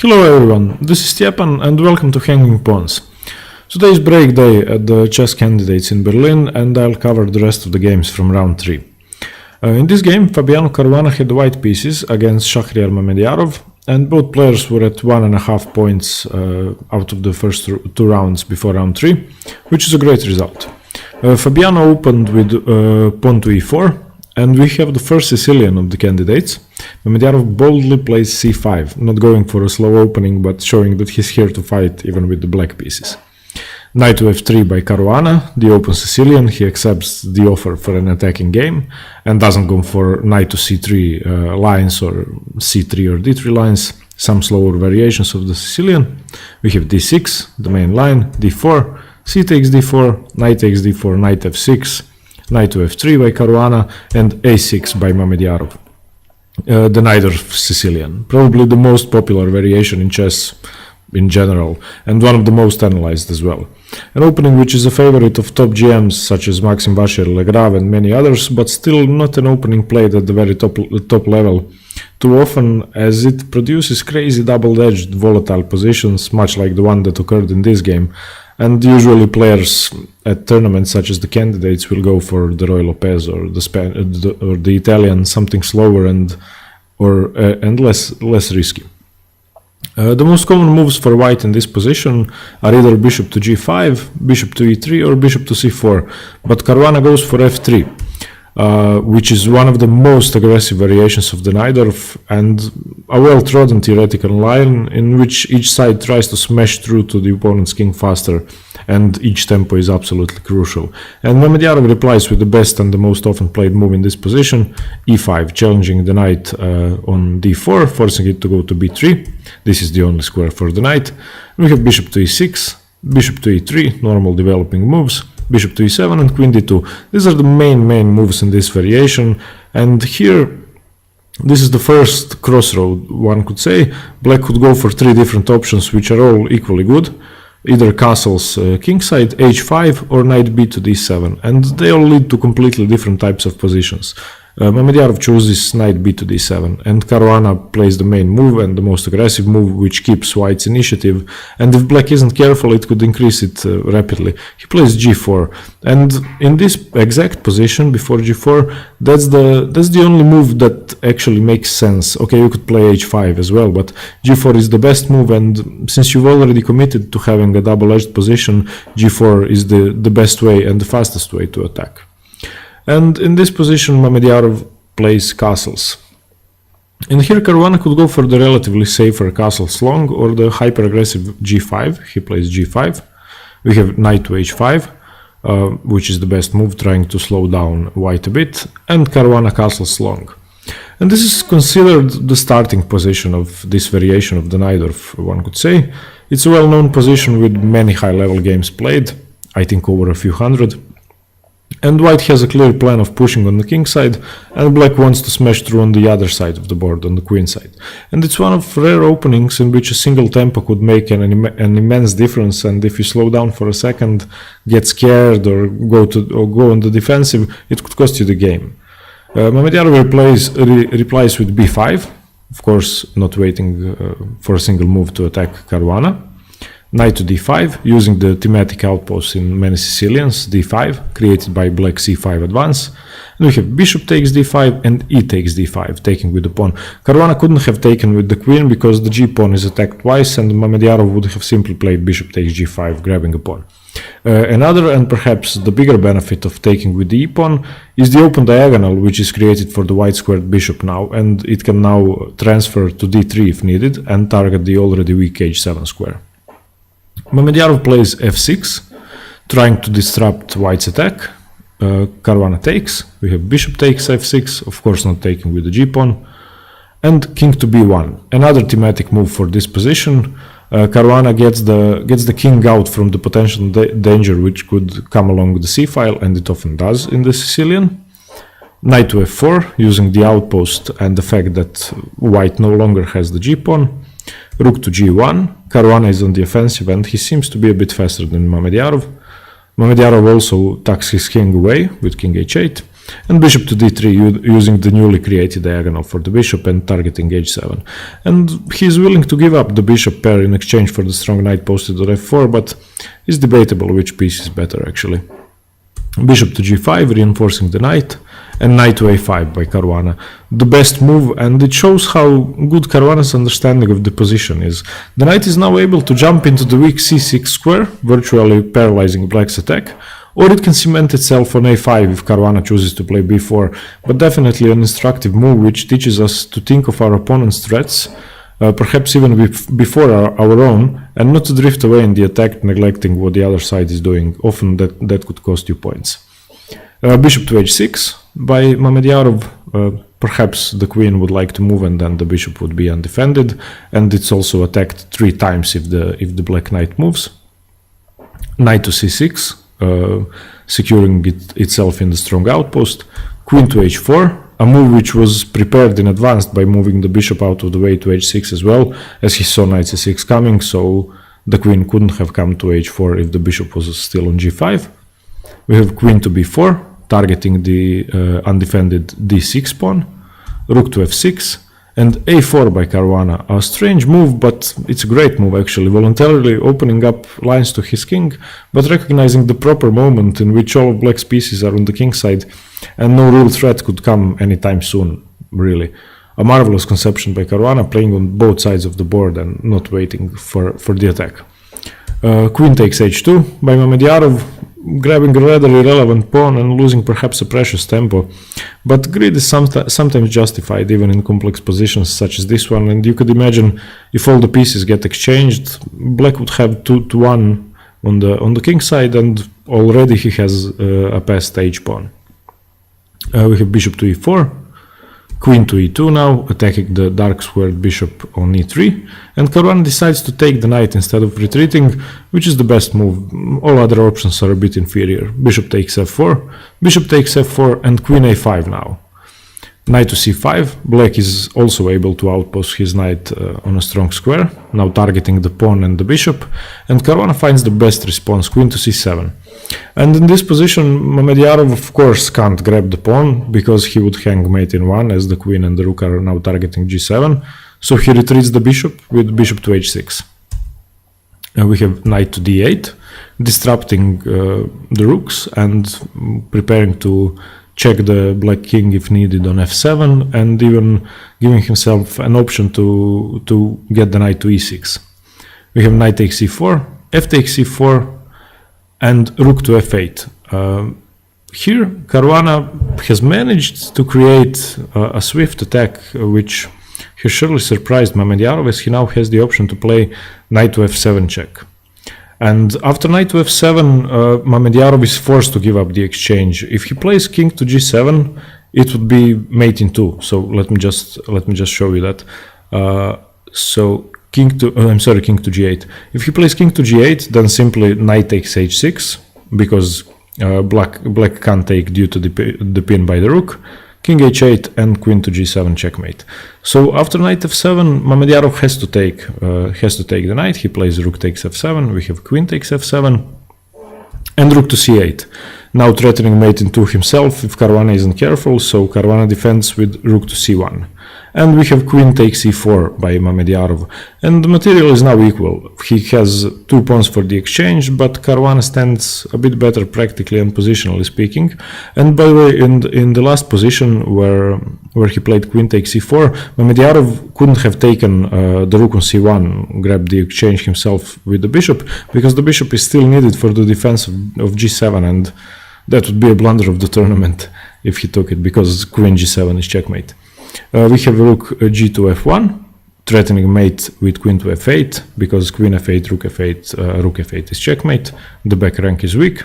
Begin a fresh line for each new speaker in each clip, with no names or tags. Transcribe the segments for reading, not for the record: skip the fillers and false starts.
Hello everyone, this is Stepan and welcome to Hanging Pawns. Today is break day at the chess candidates in Berlin and I'll cover the rest of the games from round 3. In this game, Fabiano Caruana had white pieces against Shakhriyar Mamedyarov, and both players were at 1.5 points out of the first two rounds before round 3, which is a great result. Fabiano opened with pawn to e4, and we have the first Sicilian of the candidates. Mamedyarov boldly plays c5, not going for a slow opening, but showing that he's here to fight even with the black pieces. Knight to f3 by Caruana, the open Sicilian. He accepts the offer for an attacking game and doesn't go for knight to c3 lines or c3 or d3 lines, some slower variations of the Sicilian. We have d6, the main line, d4, c takes d4, knight takes d4, knight f6, knight to f3 by Caruana, and a6 by Mamedyarov. The Najdorf Sicilian, probably the most popular variation in chess in general, and one of the most analyzed as well. An opening which is a favorite of top GMs such as Maxim Vacher, Legrave and many others, but still not an opening played at the very top level too often, as it produces crazy double-edged volatile positions, much like the one that occurred in this game. And usually players at tournaments such as the candidates will go for the Roy Lopez or the Italian, something slower and less risky. The most common moves for white in this position are either bishop to g5, bishop to e3 or bishop to c4, but Caruana goes for f3, which is one of the most aggressive variations of the Najdorf and a well-trodden theoretical line in which each side tries to smash through to the opponent's king faster, and each tempo is absolutely crucial. And Mamedyarov replies with the best and the most often played move in this position, e5, challenging the knight on d4, forcing it to go to b3. This is the only square for the knight. We have bishop to e6, bishop to e3, normal developing moves, bishop to e7 and queen d2. These are the main moves in this variation, and here this is the first crossroad, one could say. Black could go for 3 different options which are all equally good, either castles kingside, h5 or knight b to d7, and they all lead to completely different types of positions. Mamedyarov chooses knight b to d7, and Caruana plays the main move and the most aggressive move, which keeps white's initiative, and if black isn't careful it could increase it rapidly. He plays g4, and in this exact position before g4, that's the only move that actually makes sense. Okay, you could play h5 as well, but g4 is the best move, and since you've already committed to having a double-edged position, g4 is the best way and the fastest way to attack. And in this position, Mamedyarov plays castles. And here Caruana could go for the relatively safer castles long or the hyper-aggressive g5. He plays g5. We have knight to h5, which is the best move, trying to slow down white a bit, and Caruana castles long. And this is considered the starting position of this variation of the Najdorf, one could say. It's a well-known position with many high-level games played, I think over a few hundred. And white has a clear plan of pushing on the king side, and black wants to smash through on the other side of the board, on the queen side. And it's one of rare openings in which a single tempo could make an immense difference, and if you slow down for a second, get scared or go on the defensive, it could cost you the game. Mamedyarov replies with b5, of course not waiting for a single move to attack Caruana. Knight to d5, using the thematic outpost in many Sicilians, d5, created by black c5 advance. And we have bishop takes d5 and e takes d5, taking with the pawn. Caruana couldn't have taken with the queen because the g-pawn is attacked twice, and Mamedyarov would have simply played bishop takes g5, grabbing a pawn. Another and perhaps the bigger benefit of taking with the e-pawn is the open diagonal, which is created for the white squared bishop now, and it can now transfer to d3 if needed and target the already weak h7 square. Mamedyarov plays f6, trying to disrupt white's attack. Caruana takes. We have bishop takes f6, of course not taking with the g-pawn. And king to b1, another thematic move for this position. Caruana gets the king out from the potential danger which could come along with the c-file, and it often does in the Sicilian. Knight to f4, using the outpost and the fact that white no longer has the g-pawn. Rook to g1, Caruana is on the offensive and he seems to be a bit faster than Mamedyarov. Mamedyarov also tucks his king away with king h8. and bishop to d3 using the newly created diagonal for the bishop and targeting h7. And he's willing to give up the bishop pair in exchange for the strong knight posted on f4, but it's debatable which piece is better actually. Bishop to g5, reinforcing the knight, and knight to a5 by Caruana. The best move, and it shows how good Caruana's understanding of the position is. The knight is now able to jump into the weak c6 square, virtually paralyzing black's attack, or it can cement itself on a5 if Caruana chooses to play b4, but definitely an instructive move which teaches us to think of our opponent's threats, perhaps even before our own, and not to drift away in the attack, neglecting what the other side is doing. Often that could cost you points. Bishop to h6 by Mamedyarov. Perhaps the queen would like to move and then the bishop would be undefended, and it's also attacked 3 times if the black knight moves. Knight to c6, securing itself in the strong outpost. Queen to h4, a move which was prepared in advance by moving the bishop out of the way to h6 as well, as he saw knight c6 coming, so the queen couldn't have come to h4 if the bishop was still on g5. We have queen to b4, targeting the undefended d6 pawn, rook to f6, and a4 by Caruana. A strange move, but it's a great move actually, voluntarily opening up lines to his king, but recognizing the proper moment in which all of black's pieces are on the king side, and no real threat could come anytime soon, really. A marvelous conception by Caruana, playing on both sides of the board and not waiting for the attack. Queen takes h2 by Mamedyarov, grabbing a rather irrelevant pawn and losing perhaps a precious tempo. But greed is sometimes justified even in complex positions such as this one, and you could imagine if all the pieces get exchanged, black would have 2-1 on the king side, and already he has a passed h pawn. We have bishop to e4, queen to e2 now, attacking the dark squared bishop on e3, and Caruana decides to take the knight instead of retreating, which is the best move. All other options are a bit inferior. Bishop takes f4, bishop takes f4, and queen a5 now. Knight to c5, black is also able to outpost his knight on a strong square, now targeting the pawn and the bishop, and Caruana finds the best response, queen to c7. And in this position, Mamedyarov of course can't grab the pawn, because he would hang mate in 1 as the queen and the rook are now targeting g7, so he retreats the bishop with bishop to h6. We have knight to d8, disrupting the rooks and preparing to check the black king if needed on f7, and even giving himself an option to get the knight to e6. We have knight takes e4, f takes e4, and rook to f8. Here, Caruana has managed to create a swift attack, which has surely surprised Mamedyarov, as he now has the option to play knight to f7 check. And after knight to f7, Mamedyarov is forced to give up the exchange. If he plays king to g7, it would be mate in 2. So let me just show you that. So king to g8. If he plays king to g8, then simply knight takes h6, because black can't take due to the pin by the rook. King h8 and queen to g7 checkmate. So after knight f7, Mamedyarov has to take the knight. He plays rook takes f7. We have queen takes f7 and rook to c8. Now threatening mate in 2 himself if Caruana isn't careful. So Caruana defends with rook to c1. And we have queen takes e4 by Mamedyarov, and the material is now equal. He has 2 pawns for the exchange, but Caruana stands a bit better practically and positionally speaking. And by the way, in the last position where he played queen takes e4, Mamedyarov couldn't have taken the rook on c1, grabbed the exchange himself with the bishop, because the bishop is still needed for the defense of g7, and that would be a blunder of the tournament if he took it, because queen g7 is checkmate. We have rook g to f1, threatening mate with queen to f8, because queen f8, rook f8 is checkmate. The back rank is weak.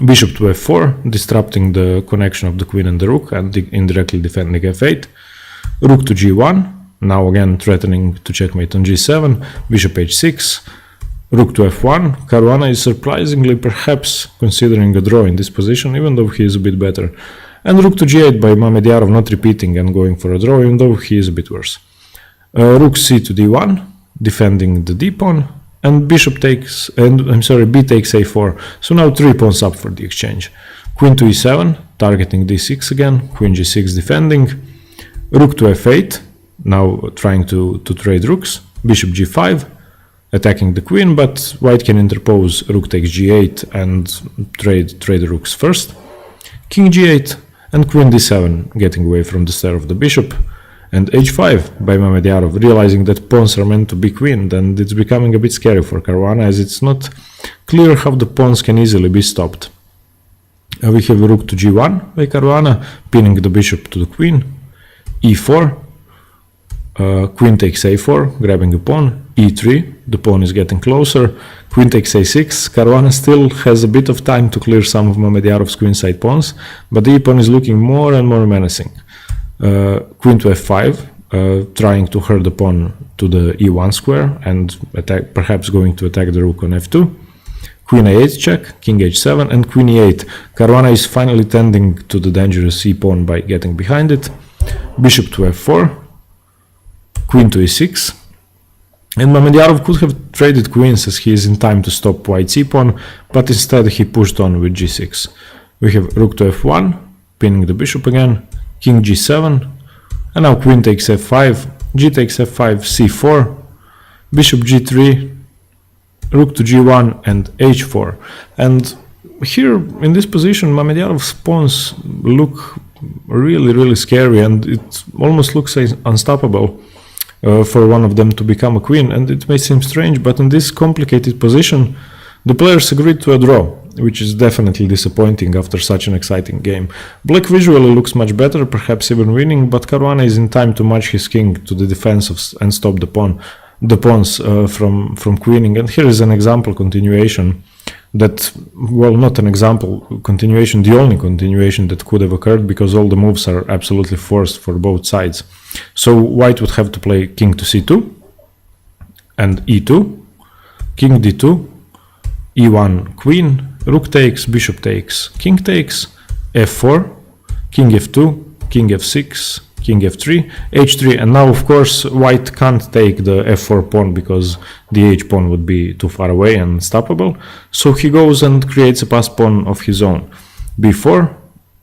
Bishop to f4, disrupting the connection of the queen and the rook and indirectly defending f8. Rook to g1, now again threatening to checkmate on g7. Bishop h6, rook to f1. Caruana is surprisingly perhaps considering a draw in this position, even though he is a bit better. And rook to g8 by Mamedyarov, not repeating and going for a draw, even though he is a bit worse. Rook c to d1, defending the d pawn, and b takes a4. So now 3 pawns up for the exchange. Queen to e7, targeting d6 again, queen g6 defending, rook to f8, now trying to trade rooks, bishop g5, attacking the queen, but white can interpose, rook takes g8 and trade the rooks first, king g8 and queen d7, getting away from the stare of the bishop, and h5 by Mamedyarov, realizing that pawns are meant to be queened, and it's becoming a bit scary for Caruana as it's not clear how the pawns can easily be stopped. We have rook to g1 by Caruana, pinning the bishop to the queen, e4, queen takes a4, grabbing a pawn, e3, the pawn is getting closer, queen takes a6, Caruana still has a bit of time to clear some of Mamedyarov's queenside pawns, but the e-pawn is looking more and more menacing. Queen to f5, trying to hurt the pawn to the e1 square and perhaps going to attack the rook on f2. Queen a8 check, king h7 and queen e8. Caruana is finally tending to the dangerous e-pawn by getting behind it. Bishop to f4, queen to e6. And Mamedyarov could have traded queens as he is in time to stop white's e-pawn, but instead he pushed on with g6. We have rook to f1, pinning the bishop again, king g7, and now queen takes f5, g takes f5, c4, bishop g3, rook to g1 and h4. And here in this position Mamedyarov's pawns look really scary, and it almost looks unstoppable for one of them to become a queen, and it may seem strange, but in this complicated position the players agreed to a draw, which is definitely disappointing after such an exciting game. Black visually looks much better, perhaps even winning, but Caruana is in time to match his king to the defense and stop the pawns from queening. And here is an example continuation that, well, not an example continuation, the only continuation that could have occurred, because all the moves are absolutely forced for both sides. So white would have to play king to c2 and e2, king d2, e1 queen, rook takes, bishop takes, king takes, f4, king f2, king f6, king f3, h3, and now of course white can't take the f4 pawn because the h pawn would be too far away and unstoppable, so he goes and creates a pass pawn of his own, b4,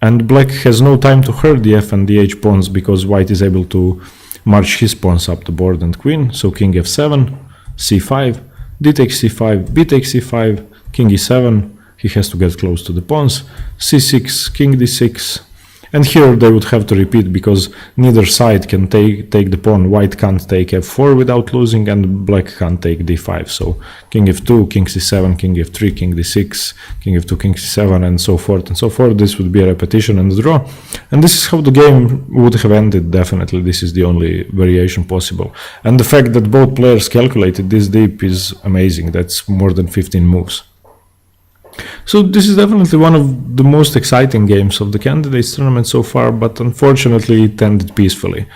and black has no time to hurt the f and the h pawns because white is able to march his pawns up the board and queen, so king f7, c5, d takes c5, b takes c5, king e7, he has to get close to the pawns, c6, king d6, and here they would have to repeat because neither side can take the pawn. White can't take f4 without losing, and black can't take d5, so king f2, king c7, king f3, king d6, king f2, king c7, and so forth and so forth. This would be a repetition and a draw, and this is how the game would have ended. Definitely this is the only variation possible, and the fact that both players calculated this deep is amazing. That's more than 15 moves. So this is definitely one of the most exciting games of the candidates tournament so far, but unfortunately it ended peacefully.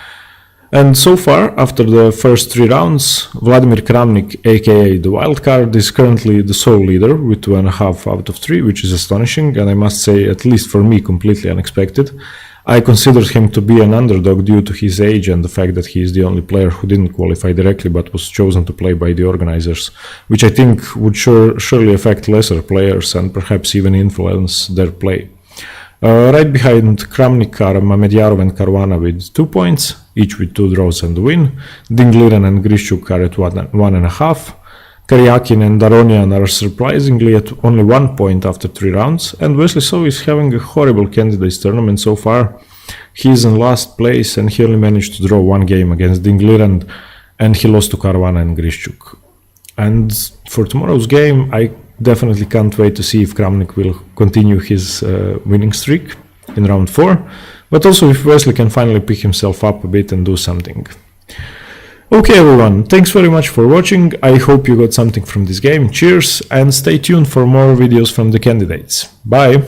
And so far, after the first 3 rounds, Vladimir Kramnik, aka the wildcard, is currently the sole leader with 2.5 out of 3, which is astonishing, and I must say, at least for me, completely unexpected. I considered him to be an underdog due to his age and the fact that he is the only player who didn't qualify directly but was chosen to play by the organizers, which I think would surely affect lesser players and perhaps even influence their play. Right behind Kramnik are Mamedyarov and Caruana with 2 points, each with 2 draws and a win. Liren and Grischuk are at 1.5. Karjakin and Aronian are surprisingly at only 1 point after 3 rounds, and Wesley is having a horrible candidates tournament so far. He is in last place and he only managed to draw 1 game against Liren, and he lost to Caruana and Grischuk. And for tomorrow's game, I definitely can't wait to see if Kramnik will continue his winning streak in round 4, but also if Wesley can finally pick himself up a bit and do something. Okay everyone, thanks very much for watching. I hope you got something from this game. Cheers, and stay tuned for more videos from the candidates. Bye!